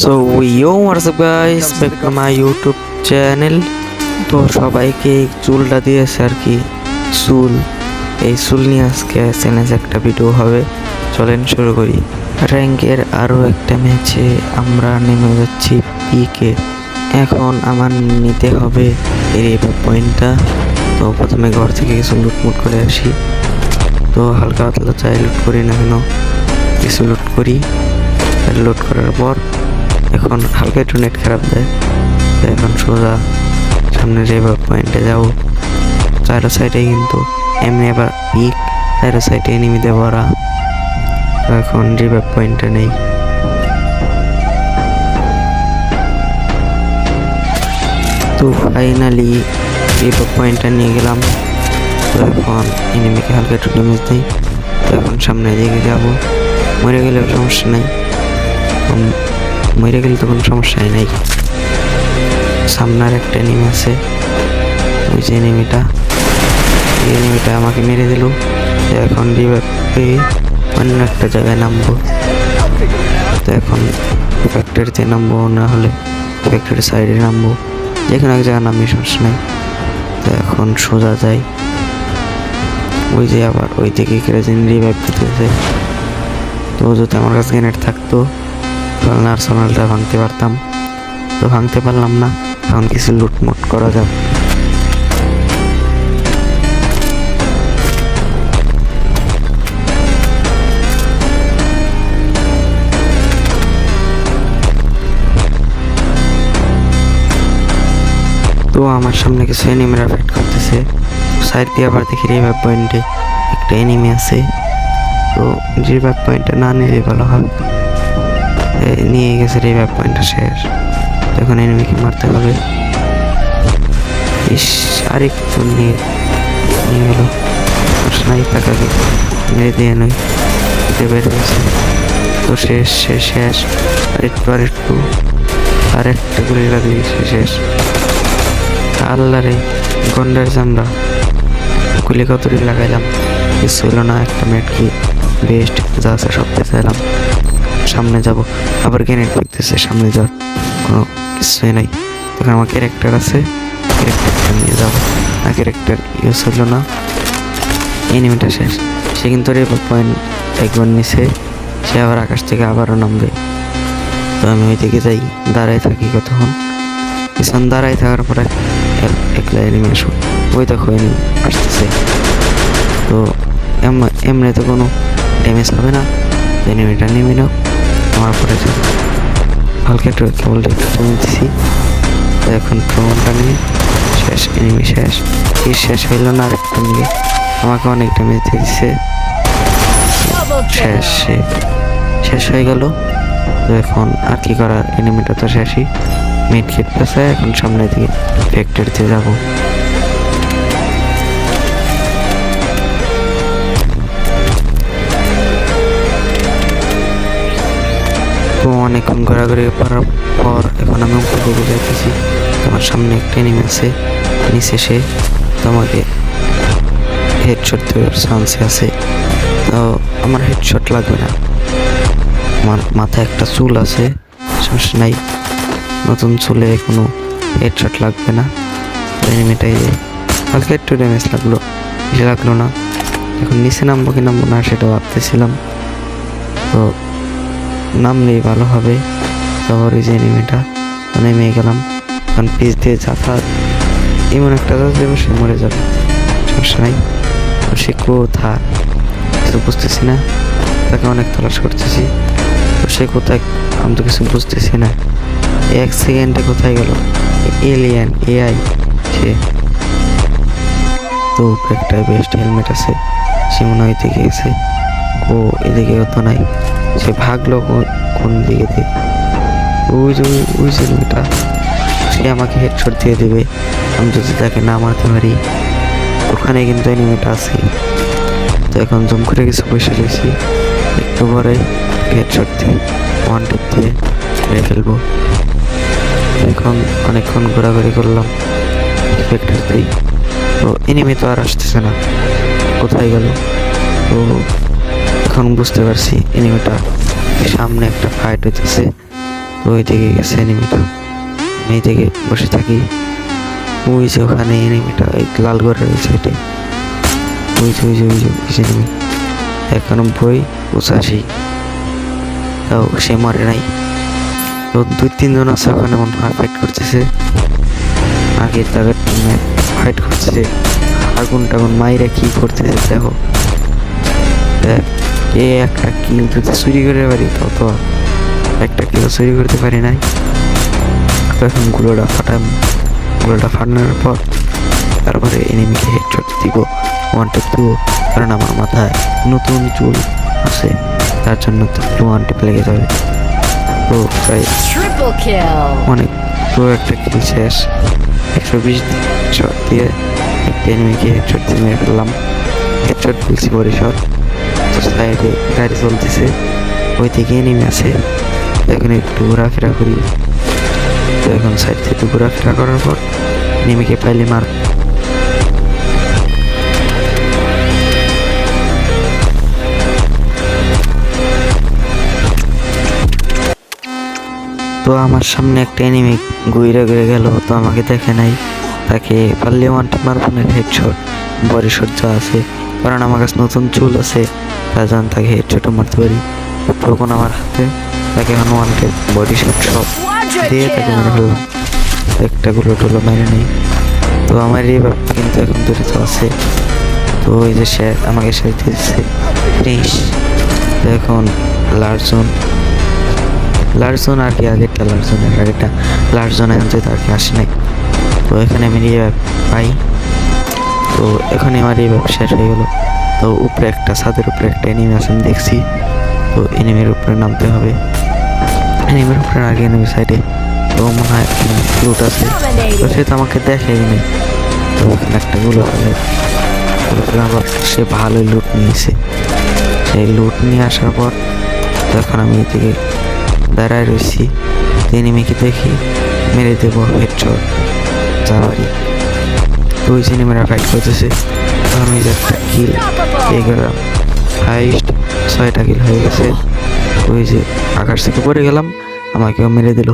So yo WhatsApp guys, back to my YouTube channel. তো সবাইকে এই চুলটা দিয়েছে আর কি, চুল। এই চুল নিয়ে আজকে চ্যালেঞ্জ একটা ভিডিও হবে, চলেন শুরু করি। র্যাঙ্কের আরও একটা ম্যাচে আমরা নেমে যাচ্ছি পিকে। এখন আমার নিতে হবে এই পয়েন্টটা। তো প্রথমে ঘর থেকে কিছু লুটমুট করে আসি। তো হালকা পাতলা চাই লুট করি না কেন, কিছু লুট করি। লুট করার পর এখন হালকা একটু নেট খারাপ দেয়, তো এখন সোজা সামনে রিভার পয়েন্টে যাবো। চারো সাইডে কিন্তু এমনি আবার পিক, চারো সাইডে এনিমিতে ভরা। তো এখন রিভার পয়েন্টে নেই। তো ফাইনালি রিভার পয়েন্টটা নিয়ে গেলাম। তো এখন এনিমিকে হালকা একটু ড্যামেজ দিই। তো এখন সামনের দিকে যাবো, মরে গেলেও সমস্যা নেই, মরে গেলে তো কোনো সমস্যাই নাই। সামনের একটা এনিমি আছে, ওই যে এনিমিটা, এই এনিমিটা আমাকে মেরে দিল। এখন রিভাইভ পেয়ে অন্য একটা জায়গায় নামবো। তো এখন ফ্যাক্টরিতে নামবো, না হলে ফ্যাক্টরির সাইডে নামবো, যেখানে এক জায়গায় নামবি সমস্যা নেই। তো এখন সোজা যাই, ওই যে আবার ওই দিকে কেরাজিন রিভাইভ দিতেছে। তো যদি আমার কাছে গ্রেনেড থাকতো তাহলে আর্সেনালটা ভাঙতে পারতাম, তো ভাঙতে পারলাম না। এখন কিছু লুটমুট করা যাক। তো আমার সামনে কিছু এনিমিরা ফাইট করতেছে, সাইড দিয়ে আবার দেখি রিভাইভ পয়েন্টে একটা এনিমি আছে। তো রিভাইভ পয়েন্টে না নিলে ভালো হয়, নিয়ে গেছে রিভাইভ পয়েন্টটা শেষ। তখন এনিমিকে মারতে হবে। ইস, আরেকটু নিয়ে গেল স্নাইপারটাকে মেরে দিয়ে নয়, বের হয়েছে। তো শেষ আরেকটা গুলি লাগিয়েছে শেষ। আল্লাহ রে, গন্ডার চামড়া, গুলি কতটি লাগাইলাম, কিছু হলো না। একটা মেট কি বেস্ট যা আছে সব চাইলাম। সামনে যাব, আবার গ্রেনেড করতেছে, সামনে যাওয়ার কোনো কিছুই নাই। তখন আমার ক্যারেক্টার আছে, ক্যারেক্টারটা নিয়ে যাবো না, ক্যারেক্টার ইউজ হলো না। এনিমিটা শেষ। সে কিন্তু রিভাইভ পয়েন্ট একবার নিচে, সে আবার আকাশ থেকে আবারও নামবে। তো আমি ওই দিকে যাই, দাঁড়ায় থাকি কতক্ষণ। পিছন দাঁড়ায় থাকার পরে একলা এনিমি আসুক, ওই দেখো এনিমি আসতেছে। তো এমনি তো কোনো ড্যামেজ হবে না, এনিমিটা নেমে নাও আমার পরে যাবে। হালকা একটু কেবলটা একটু জমে দিছি। তো এখন প্রমাণটা নিয়ে শেষ, এনিমি শেষ। কি শেষ হইল না, আর একটু নিয়ে আমাকে অনেক ড্যামেজ দিচ্ছে। শেষ হয়ে গেল। তো এখন আর কি করার, এনিমিটা তো শেষই। মিড খেটতেছে, এখন সামনের দিকে ফ্যাক্টরিতে যাব। তো অনেকক্ষণ ঘোরাঘুরি করার পর এখন আমি উপর দিকে যাইতেছি। তোমার সামনে একটা এনিমি আছে, নিচে সে তোমাকে হেডশট দেওয়ার চান্স আছে। তো আমার হেডশট লাগবে না, আমার মাথায় একটা চুল আছে, সমস্যা নাই। নতুন চুলে কোনো হেডশট লাগবে না। এনিমিটাই হালকা একটু ড্যামেজ লাগলো, বেশি লাগলো না। এখন নিচে নামবো কি নামবো না সেটা ভাবতেছিলাম। তো নামলেই ভালো হবে। তারপর ওই যে এনিমিটা নেমে গেলাম। কারণ পিচ দিয়ে যাতায়াত এমন একটা যাবে, সে মরে যাবে, সমস্যা নাই। সে কোথায় কিছু বুঝতেছি না, তাকে অনেক তলাশ করতেছি। তো সে কোথায় আমি তো কিছু বুঝতেছি না। এক সেকেন্ডে কোথায় গেল এলিয়ান এআই সে। তো একটা বেস্ট হেলমেট আছে, সে মনে হয় দিকে গেছে। ও এদিকেও তো নাই, সে ভাগলো কোন দিকে দিয়ে। ওই যে মেয়েটা, সে আমাকে হেডশট দিয়ে দেবে আমি যদি তাকে না মারতে পারি। ওখানে কিন্তু এনিমিটা আছে। তো এখন জুম করে কিছু বসে রয়েছি, একটু পরে হেডশট দিয়ে ওয়ান টিপ দিয়ে মেরে ফেলবো। এখন অনেকক্ষণ ঘোরাঘুরি করলাম ফ্যাক্টরিতেই। তো এনিমি তো আর আসতেছে না, কোথায় গেল? তো এখন বুঝতে পারছি এনিমিটা সামনে একটা ফাইট হইতেছে। তো ওই দিকে গেছে এনিমিটা, আমি এই দিকে বসে থাকি। ওই যে ওখানে এনিমিটা এই লাল ঘরের ওই সাইডে, ওই যে এনিমি 91 85, তাও সে মরে নাই। তো 2-3 জন আছে ওখানে মনে হয় ফাইট করতেছে, আগে তাদের টিমে ফাইট করতেছে, আগুন টাগুন মাইরা কি করতেছে দেখো। দেখ এ একটা কিল যদি চুরি করে পারি তাও তো, একটা কিল চুরি করতে পারি নাই। তো এখন গুলোটা ফাটানোর পর তারপরে এনিমিকে হেডশট দিব, ওয়ান ট্যাপ দিব, কারণ আমার মাথায় নতুন চুল আছে, তার জন্য তো ওয়ান ট্যাপ লেগে যাবে। তো প্রায় Triple kill. অনেক, তো একটা কিল শেষ। 120 শট দিয়ে একটা এনিমিকে হেডশট দিয়ে মেরে ফেললাম। হেডশট বলছি বড়ি শট। তো সাইডে গাড়ি চলতেছে, ওই দিকে এনিমি আছে। তো এখন একটু ঘোরাফেরা করি। তো এখন সাইড থেকে একটু ঘোরাফেরা করার পর এনিমিকে পাইলে মার। তো আমার সামনে একটা এনিমি ঘুরে গেল, তো আমাকে দেখে নাই, তাকে পারলে ওয়ান ট্যাপ মারবো না, হেডশট বডি শট যা আছে, কারণ আমার কাছে নতুন চুল আছে, তার জন্য তাকে হেডশটও মারতে পারি। তখন আমার হাতে তাকে এখন ওয়ান ট্যাপ বডি শট সব Quadra দিয়ে তাকে মেরে kill. ফেললাম। একটা গুলো মেরে নেই। তো আমার এই ব্যাপার কিন্তু এখন দূরিত আছে। তো ওই যে সে আমাকে শেষ দিয়েছে ফিনিশ। তো এখন লার্জন আর কি আগেরটা লার্জন এখন যেহেতু আর কি আসে নাই। তো এখানে আমি রিভাইভ পাই। তো এখানে আমার রিভাইভ শেষ হয়ে গেলো। তো উপরে একটা ছাদের উপরে একটা এনিমি আছে আমি দেখছি। তো এনিমির উপরে নামতে হবে, এনিমির উপরে আগে এনিমি সাইডে। তো মনে হয় লুট আছে, তো সে তো আমাকে দেখেই নেই। তো ওখানে একটা গুলো আবার সে ভালোই লুট নিয়েছে। সেই লুট নিয়ে আসার পর তখন আমি এদিকে দাঁড়ায় রয়েছি, এনিমিকে দেখি মেরে দেবো হেডশট যা পারি। তো ওই এনিমিরা ফাইট করতেছে, তো আমি যে একটা কিল পেয়ে গেলাম, হাইস্ট 6টা কিল হয়ে গেছে। ওই যে আকাশ থেকে পড়ে গেলাম, আমাকেও মেরে দিল।